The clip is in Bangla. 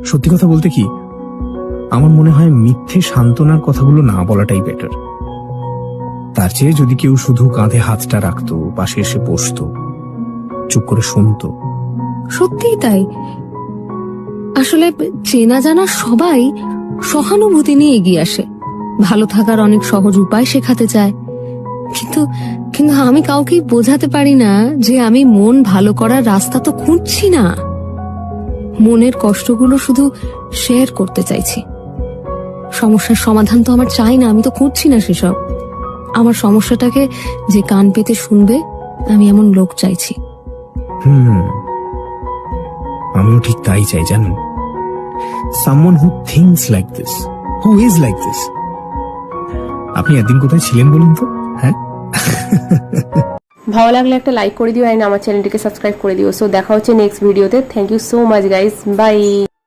সত্যি কথা বলতে কি, আমার মনে হয় মিথ্যে সান্ত্বনার কথাগুলো না বলাটাই বেটার। তার চেয়ে যদি কেউ শুধু কাঁধে হাতটা রাখতো, পাশে এসে বসতো, চুপ করে শুনতো। সত্যিই তাই। আসলে চেনা জানা সবাই সহানুভূতি নিয়ে এগিয়ে আসে, ভালো থাকার অনেক সহজ উপায় শেখাতে চায়, কিন্তু কিন্তু আমি কাউকেই বোঝাতে পারি না যে আমি মন ভালো করার রাস্তা তো খুঁজছি না, মনের কষ্টগুলো শুধু শেয়ার করতে চাইছি। সমস্যার সমাধান তো আমার চাই না, আমি তো খুঁজছি না সেসব। আমার সমস্যাটাকে যে কান পেতে শুনবে, আমি এমন লোক চাইছি। আমিও ঠিক তাই চাই, জানেন। Someone who thinks like this, who is like this. আপনি একদিন কোথায় ছিলেন বলুন তো? হ্যাঁ, ভালো লাগলে একটা লাইক করে দিও, আর আমার চ্যানেলটিকে সাবস্ক্রাইব করে দিও। সো দেখা হচ্ছে নেক্সট ভিডিওতে। Thank you so much guys, by.